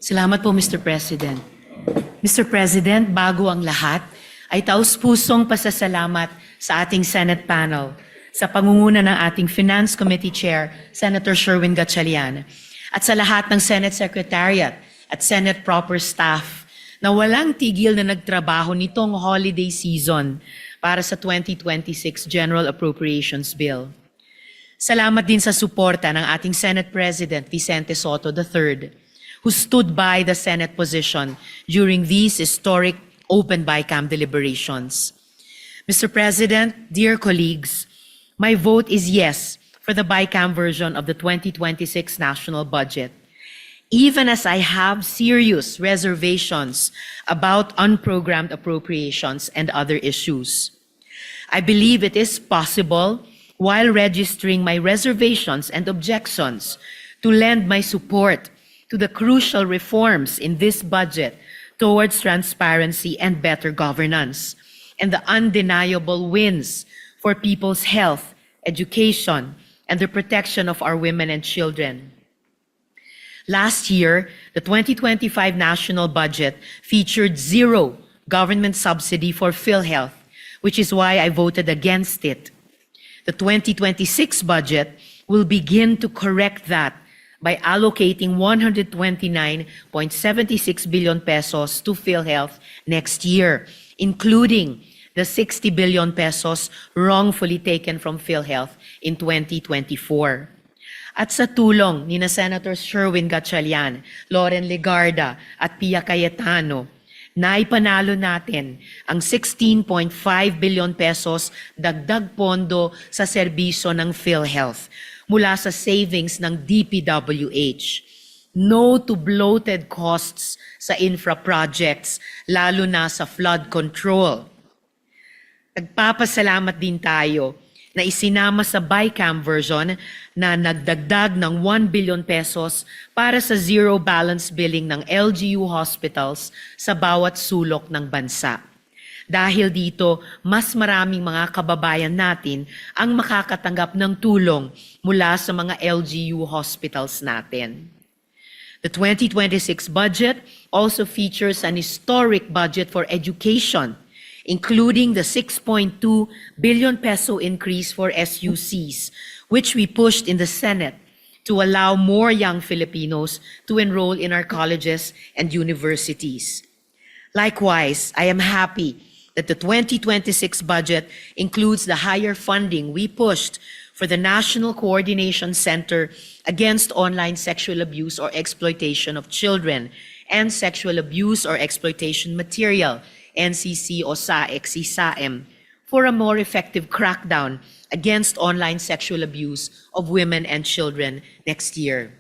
Salamat po, Mr. President. Mr. President, bago ang lahat, ay taus-pusong pasasalamat sa ating Senate panel sa pangunguna ng ating Finance Committee Chair, Senator Sherwin Gatchalian, at sa lahat ng Senate Secretariat at Senate proper staff na walang tigil na nagtrabaho nitong holiday season para sa 2026 General Appropriations Bill. Salamat din sa suporta ng ating Senate President Vicente Sotto III, who stood by the Senate position during these historic open BICAM deliberations. Mr. President, dear colleagues, my vote is yes for the BICAM version of the 2026 national budget, even as I have serious reservations about unprogrammed appropriations and other issues. I believe it is possible, while registering my reservations and objections, to lend my support to the crucial reforms in this budget towards transparency and better governance, and the undeniable wins for people's health, education, and the protection of our women and children. Last year, the 2025 national budget featured zero government subsidy for PhilHealth, which is why I voted against it. The 2026 budget will begin to correct that by allocating 129.76 billion pesos to PhilHealth next year, including the 60 billion pesos wrongfully taken from PhilHealth in 2024. At sa tulong ni Senator Sherwin Gatchalian, Loren Legarda at Pia Cayetano, naipanalo natin ang 16.5 billion pesos dagdag pondo sa serbisyo ng PhilHealth mula sa savings ng DPWH. No to bloated costs sa infra projects, lalo na sa flood control. Nagpapasalamat din tayo na isinama sa BICAM version na nagdagdag ng 1 billion pesos para sa zero balance billing ng LGU hospitals sa bawat sulok ng bansa. Dahil dito, mas maraming mga kababayan natin ang makakatanggap ng tulong mula sa mga LGU hospitals natin. The 2026 budget also features an historic budget for education, including the 6.2 billion peso increase for SUCs, which we pushed in the Senate to allow more young Filipinos to enroll in our colleges and universities. Likewise, I am happy that the 2026 budget includes the higher funding we pushed for the National Coordination Center Against Online Sexual Abuse or Exploitation of Children and Sexual Abuse or Exploitation Material, NCC o SAEC-CSAEM, for a more effective crackdown against online sexual abuse of women and children next year.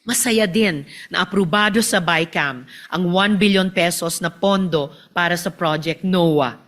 Masaya din na aprobado sa BICAM ang 1 billion pesos na pondo para sa Project NOAA.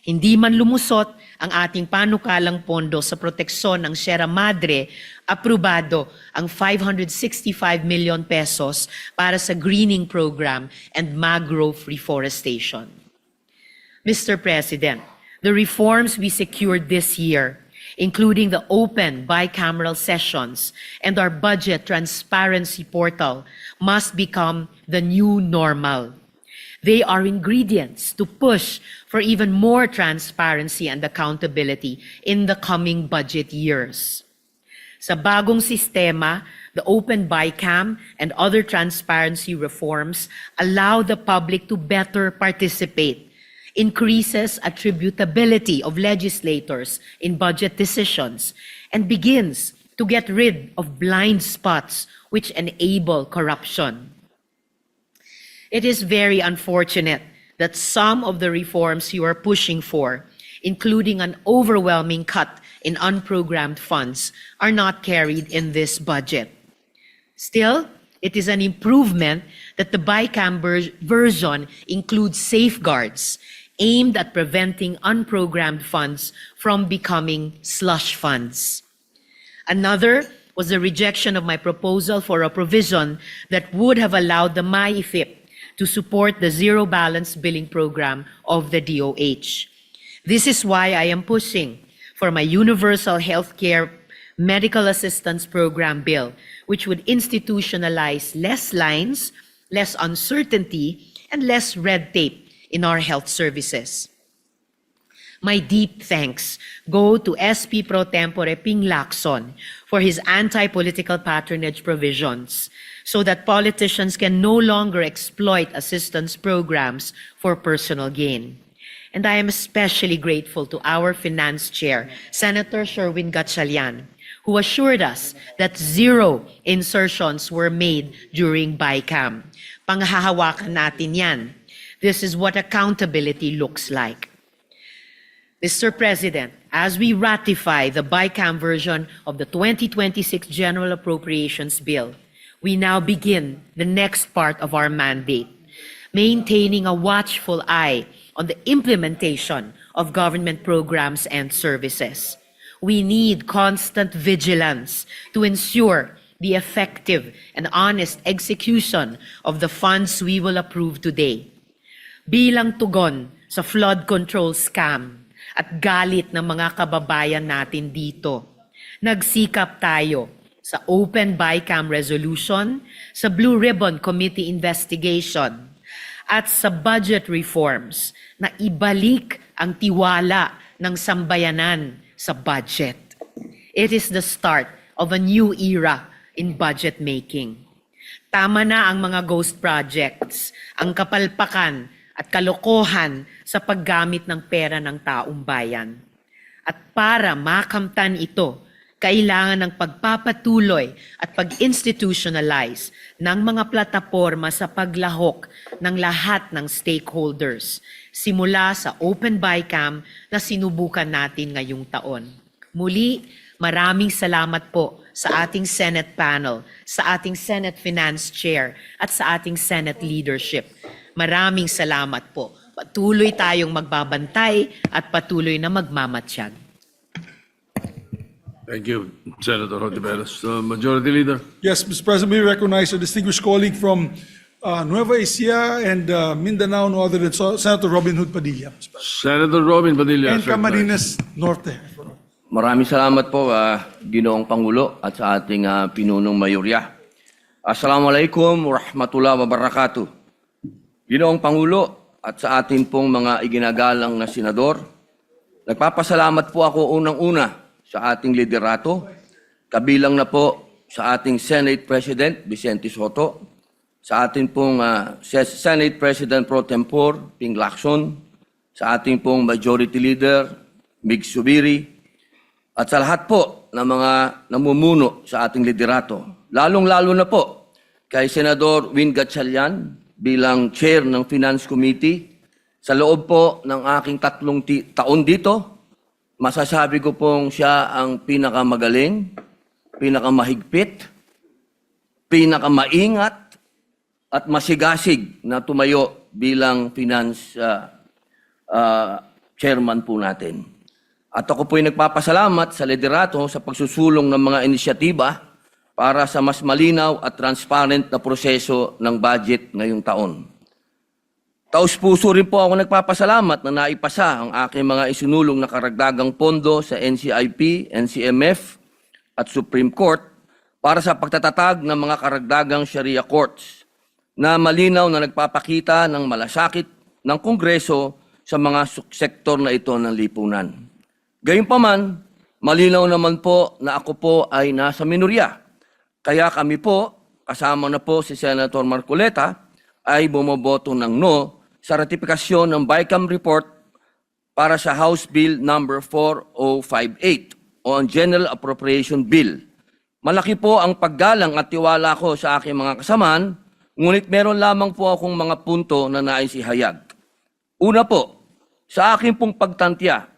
Hindi man lumusot ang ating panukalang pondo sa proteksyon ng Sierra Madre, aprobado ang 565 million pesos para sa greening program and mangrove reforestation. Mr. President, the reforms we secured this year, including the open bicameral sessions and our budget transparency portal, must become the new normal. They are ingredients to push for even more transparency and accountability in the coming budget years. Sa bagong sistema, the open BICAM and other transparency reforms allow the public to better participate, increases attributability of legislators in budget decisions, and begins to get rid of blind spots which enable corruption. It is very unfortunate that some of the reforms you are pushing for, including an overwhelming cut in unprogrammed funds, are not carried in this budget. Still, it is an improvement that the BICAM version includes safeguards aimed at preventing unprogrammed funds from becoming slush funds. Another was the rejection of my proposal for a provision that would have allowed the MAIFIP to support the zero balance billing program of the DOH. This is why I am pushing for my universal healthcare medical assistance program bill, which would institutionalize less lines, less uncertainty, and less red tape in our health services. My deep thanks go to SP Pro Tempore Ping Lacson for his anti-political patronage provisions so that politicians can no longer exploit assistance programs for personal gain. And I am especially grateful to our Finance Chair, Senator Sherwin Gatchalian, who assured us that 0 insertions were made during BICAM. Panghahawakan natin yan. This is what accountability looks like. Mr. President, as we ratify the BICAM version of the 2026 General Appropriations Bill, we now begin the next part of our mandate, maintaining a watchful eye on the implementation of government programs and services. We need constant vigilance to ensure the effective and honest execution of the funds we will approve today. Bilang tugon sa flood control scam at galit ng mga kababayan natin dito, nagsikap tayo sa Open BICAM Resolution, sa Blue Ribbon Committee Investigation, at sa budget reforms na ibalik ang tiwala ng sambayanan sa budget. It is the start of a new era in budget making. Tama na ang mga ghost projects, ang kapalpakan at kalokohan sa paggamit ng pera ng taong bayan. At para makamtan ito, kailangan ng pagpapatuloy at pag-institutionalize ng mga plataporma sa paglahok ng lahat ng stakeholders, simula sa Open BICAM na sinubukan natin ngayong taon. Muli, maraming salamat po sa ating Senate panel, sa ating Senate Finance Chair at sa ating Senate leadership. Maraming salamat po. Patuloy tayong magbabantay at patuloy na magmamatsyag. Thank you, Senator Hontiveros. Majority Leader. Yes, Mr. President, we recognize a distinguished colleague from Nueva Ecija and Mindanao, no other than Senator Robin Hood Padilla. Senator Robin Padilla. And is recognized. Camarines Norte. Maraming salamat po, Ginoong Pangulo at sa ating pinunong mayorya. Assalamualaikum warahmatullahi wabarakatuh. Ginoong Pangulo at sa ating pong mga iginagalang na senador, nagpapasalamat po ako unang-una sa ating liderato, kabilang na po sa ating Senate President Vicente Sotto, sa ating pong Senate President Pro Tempore Ping Lacson, sa ating pong Majority Leader Mig Subiri, at sa lahat po ng mga namumuno sa ating liderato. Lalong-lalo na po kay Senador Win Gatchalian bilang Chair ng Finance Committee. Sa loob po ng aking 3 taon dito, masasabi ko pong siya ang pinakamagaling, pinakamahigpit, pinakamaingat, at masigasig na tumayo bilang Finance Chairman po natin. At ako po'y nagpapasalamat sa liderato sa pagsusulong ng mga inisyatiba para sa mas malinaw at transparent na proseso ng budget ngayong taon. Taus-puso rin po ako nagpapasalamat na naipasa ang aking mga isinulong na karagdagang pondo sa NCIP, NCMF at Supreme Court para sa pagtatatag ng mga karagdagang Sharia courts na malinaw na nagpapakita ng malasakit ng Kongreso sa mga sektor na ito ng lipunan. Gayunpaman, malinaw naman po na ako po ay nasa minorya. Kaya kami po, kasama na po si Senator Marcoleta, ay bumoboto ng no sa ratifikasyon ng BICAM report para sa House Bill number 4058 o ang General Appropriation Bill. Malaki po ang paggalang at tiwala ko sa aking mga kasamaan, ngunit meron lamang po akong mga punto na nais ihayag. Una po, sa aking pong pagtantya,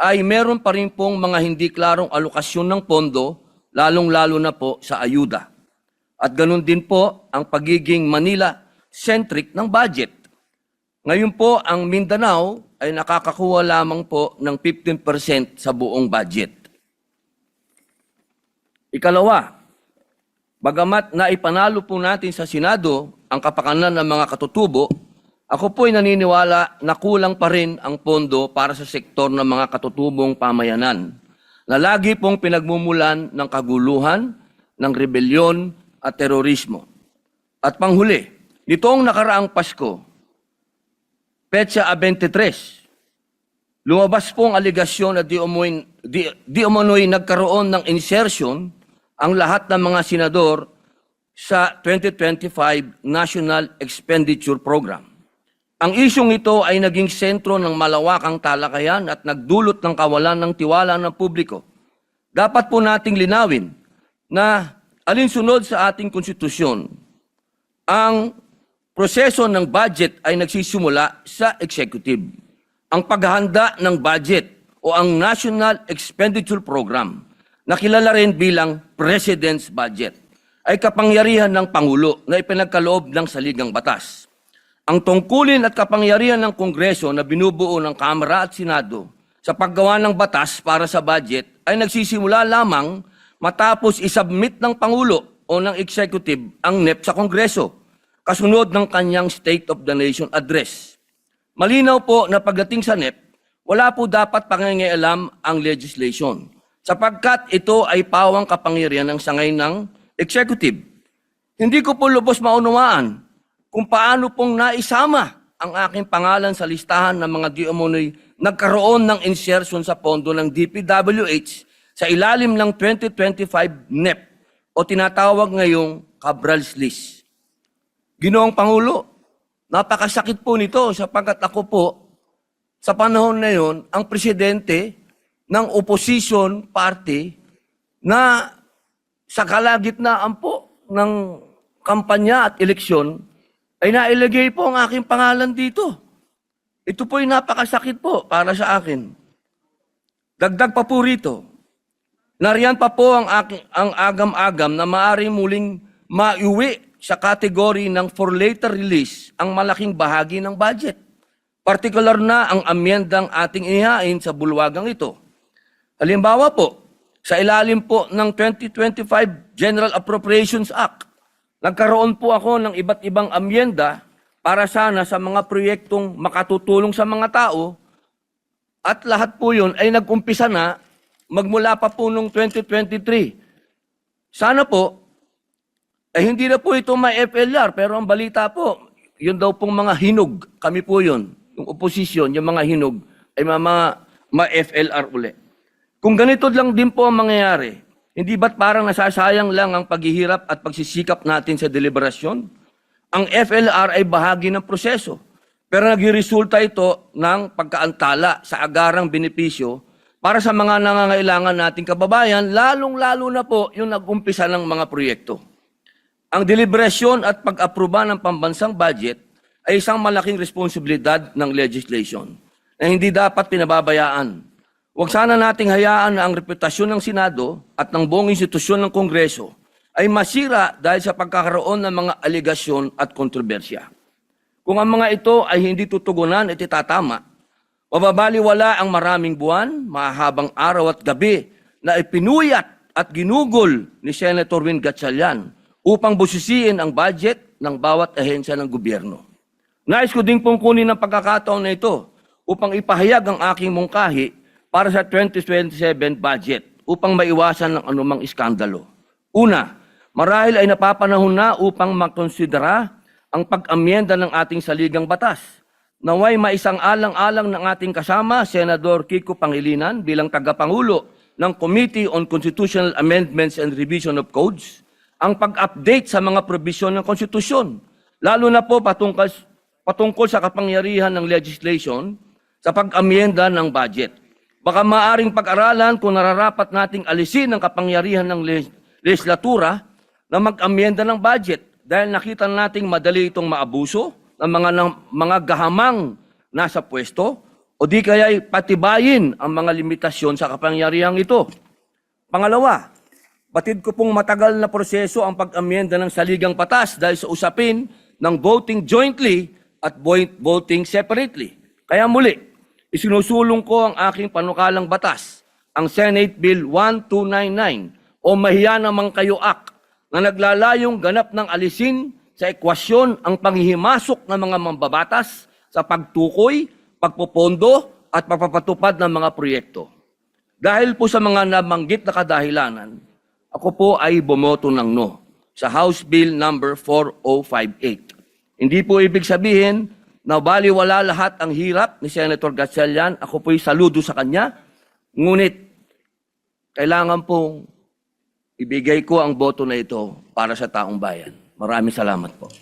ay meron pa rin pong mga hindi klarong alokasyon ng pondo, lalong-lalo na po sa ayuda. At ganun din po ang pagiging Manila-centric ng budget. Ngayon po, ang Mindanao ay nakakakuha lamang po ng 15% sa buong budget. Ikalawa, bagamat naipanalo po natin sa Senado ang kapakanan ng mga katutubo, ako po'y naniniwala na kulang pa rin ang pondo para sa sektor ng mga katutubong pamayanan na lagi pong pinagmumulan ng kaguluhan, ng rebelyon at terorismo. At panghuli, Nitong nakaraang Pasko, petsa 23, lumabas po ang aligasyon na di umano'y nagkaroon ng insertion ang lahat ng mga senador sa 2025 National Expenditure Program. Ang isyong ito ay naging sentro ng malawakang talakayan at nagdulot ng kawalan ng tiwala ng publiko. Dapat po nating linawin na alinsunod sa ating konstitusyon, ang proseso ng budget ay nagsisimula sa executive. Ang paghahanda ng budget o ang National Expenditure Program, na kilala rin bilang President's Budget, ay kapangyarihan ng Pangulo na ipinagkaloob ng saligang batas. Ang tungkulin at kapangyarihan ng Kongreso na binubuo ng Kamara at Senado sa paggawa ng batas para sa budget ay nagsisimula lamang matapos isubmit ng Pangulo o ng Executive ang NEP sa Kongreso, kasunod ng kanyang State of the Nation Address. Malinaw po na pagdating sa NEP, wala po dapat pangingialam ang legislation, sapagkat ito ay pawang kapangyarihan ng sangay ng Executive. Hindi ko po lubos maunawaan kung paano pong naisama ang aking pangalan sa listahan ng mga di umano'y nagkaroon ng insertion sa pondo ng DPWH sa ilalim ng 2025 NEP o tinatawag ngayong Cabral's List. Ginoong Pangulo, napakasakit po nito sapagkat ako po sa panahon na yon ang presidente ng opposition party na sa kalagitnaan po ng kampanya at eleksyon ay nailagay po ang aking pangalan dito. Ito po ay napakasakit po para sa akin. Dagdag pa po rito, nariyan pa po ang agam-agam na maaaring muling maiuwi sa kategory ng for later release ang malaking bahagi ng budget. Partikular na ang amyendang ating inihain sa bulwagang ito. Halimbawa po, sa ilalim po ng 2025 General Appropriations Act, nagkaroon po ako ng iba't ibang amyenda para sana sa mga proyektong makatutulong sa mga tao at lahat po yun ay nag-umpisa na magmula pa po noong 2023. Sana po, hindi na po ito may FLR, pero ang balita po, yun daw pong mga hinog, kami po yun, yung oposisyon, yung mga hinog, ay ma-FLR uli. Kung ganito lang din po ang mangyayari, hindi ba't parang nasasayang lang ang paghihirap at pagsisikap natin sa deliberasyon? Ang FLR ay bahagi ng proseso, pero nagresulta ito ng pagkaantala sa agarang benepisyo para sa mga nangangailangan nating kababayan, lalong-lalo na po yung nag-umpisa ng mga proyekto. Ang deliberasyon at pag-aproba ng pambansang budget ay isang malaking responsibilidad ng legislation na hindi dapat pinababayaan. Huwag sana nating hayaan na ang reputasyon ng Senado at ng buong institusyon ng Kongreso ay masira dahil sa pagkakaroon ng mga aligasyon at kontrobersya. Kung ang mga ito ay hindi tutugunan at itatama, mababaliwala ang maraming buwan, mahabang araw at gabi na ipinuyat at ginugol ni Senator Win Gatchalian upang busisiin ang budget ng bawat ahensya ng gobyerno. Nais ko ding pong kunin ang pagkakataon na ito upang ipahayag ang aking mungkahi para sa 2027 budget upang maiwasan ng anumang iskandalo. Una, marahil ay napapanahon na upang makonsidera ang pag-amyenda ng ating saligang batas. Naway maisang-alang-alang ng ating kasama, Senador Kiko Pangilinan bilang tagapangulo ng Committee on Constitutional Amendments and Revision of Codes, ang pag-update sa mga probisyon ng konstitusyon, lalo na po patungkol sa kapangyarihan ng legislation sa pag-amyenda ng budget. Baka maaring pag-aralan kung nararapat nating alisin ang kapangyarihan ng legislatura na mag-amyenda ng budget dahil nakita nating madali itong maabuso ng mga gahamang nasa pwesto o di kaya'y patibayin ang mga limitasyon sa kapangyarihang ito. Pangalawa, batid ko pong matagal na proseso ang pag-amyenda ng saligang batas dahil sa usapin ng voting jointly at voting separately. Kaya muli, isinusulong ko ang aking panukalang batas, ang Senate Bill 1299 o Mahiya Naman Kayo Act na naglalayong ganap ng alisin sa ekwasyon ang panghihimasok ng mga mambabatas sa pagtukoy, pagpopondo at pagpapatupad ng mga proyekto. Dahil po sa mga nabanggit na kadahilanan, ako po ay bumoto ng no sa House Bill number 4058. Hindi po ibig sabihin na baliwala lahat ang hirap ni Senator Gatchalian. Ako po'y saludo sa kanya. Ngunit, kailangan pong ibigay ko ang boto na ito para sa taong bayan. Maraming salamat po.